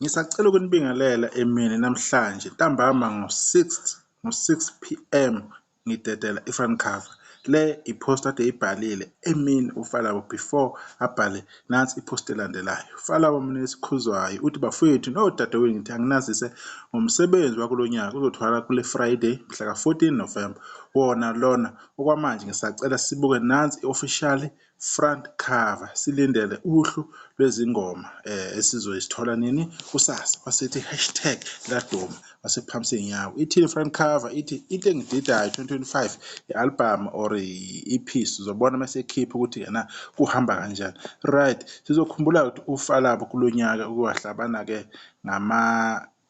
Ngisacela ukunibingelela emini namhlanje ntambama ngo-6 p.m. ngidedela i-front cover. Le i-post ade ibhalile emini uFalabo before abhale nansi i-post elandelayo. Falabo Mnisikhuzwayo uthi bafowethu nodadewenu ngithi anginazise ngomsebenzi wakulo nyaka uzothwala kule Friday mhla ka-14 November. Wona lona okwamanje ngisacela sibuke nansi i-official front cover silindele uhlu lwezingoma esizoyithola nini kusasa wasithi #laduma wasephamisa inyawo ithini front cover ithi into engididayo 2025 i-album or i-EP sizobona masekhipha ukuthi yena kuhamba kanjani right sizokhumbula ukuthi uFalabo kulonyaka ukuwahlabana ke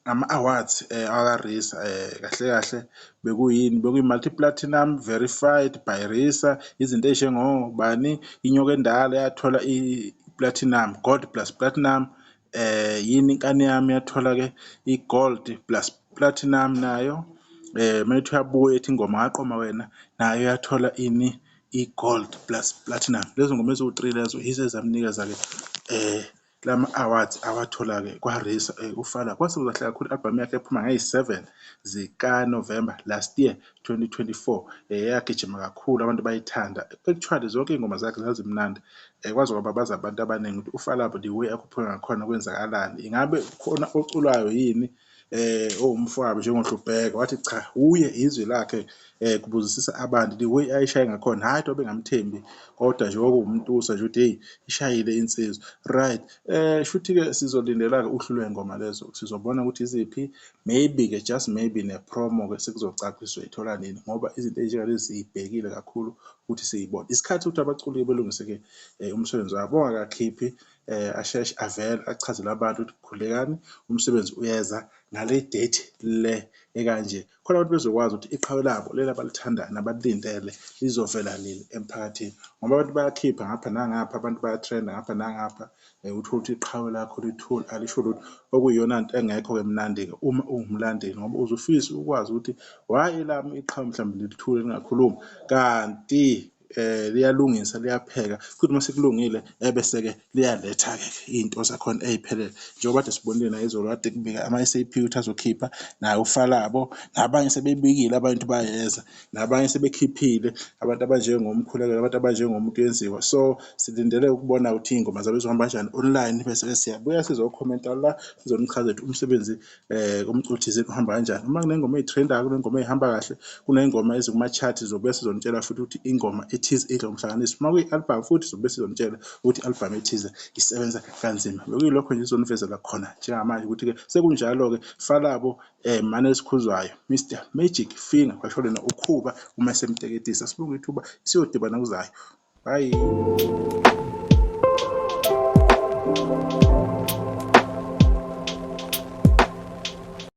ama-awards akaRISA kahle bekuyini bekuyi-multi platinum verified by RISA izinto ezinjengobani inyoka endala yathola i-platinum gold plus platinum yini inkani yami yathola ke i-gold plus platinum nayo manje uyabuya ethi ingoma ngaqoma wena nayo yathola ini i-gold plus platinum lezo ngoma eziwu3 lezo yizo ezamnikeza ke lama awards awathola ke kwaRISA ufala kwase kuzahle kakhulu album yakhe ephuma ngayi7 zika November last year 2024 yagijima kakhulu abantu bayithanda actually zonke ingoma zakhe zazimnandi kwaze kwababaza abantu abaningi ukuthi uFalabo the way akhuphuka ngakhona kwenzakalani ingabe khona oculwayo yini owumfowabo njengoHlubheka wathi cha uye izwi lakhe kubuzisisa abantu the way ayishaya ngakhona hayi into bengamthembi kodwa nje okuwumuntu nje uthi hey ishayile insizwa right shuthi ke sizolindela ke uhlu lwengoma lezo sizobona ukuthi iziphi maybe ke just maybe ne promo ke sekuzocaciswa ithola nini ngoba izinto ezinjengalezi siyibhekile kakhulu ukuthi siyibone isikhathi ukuthi abaculi belungise ke umsebenzi wabo bongakakhiphi asheshe avele achazele abantu ukuthi khulekani umsebenzi uyeza ngale date le ekanje khona abantu bezokwazi ukuthi iqhawe labo lela balithandayo nabalindele lizovela nini emphakathini ngoba abantu bayakhipha ngapha nangapha abantu bayatrenda ngapha nangapha uthola ukuthi iqhawe lakho lithule alisho lutho okuyiyona into engekho emnandi ke uma ungumlandeli ngoba uzufisa ukwazi ukuthi why lami iqhawe mhlawumbe lithule lingakhulumi kanti liyalungisa liyapheka futhi mase kulungile ebese ke liyaletha ke into zakhona eziphelele njengoba kade sibonile na izolo kade kubika ama-SAP ukuthi azokhipha naye uFalabo nabanye sebebikile abantu bayeza nabanye sebekhiphile abantu abanjengomkhulekelo abantu abanjengomuntu yenziwa so silindele ukubona ukuthi ingoma zabo zizohamba kanjani online bese siyabuya sizokhomenta la sizonichazela umsebenzi komculi thizeni uhamba kanjani uma kunengoma ezitrendayo kunengoma ezihamba kahle kunengoma ezikuma chart zobuya sizonitshela futhi ukuthi ingoma ethize idla umhlanganiso uma kuyi-album futhi zobe sizonitshela ukuthi i-album ethize isebenza kanzima bekuyilokho nje izonivezela khona njengamanje ukuthi ke sekunjalo ke Falabo Mnisikhuzwayo Mr Magic Finger kwasho lena ukhuba uma esemteketisa sibonga ithuba siyodibana kuzayo bye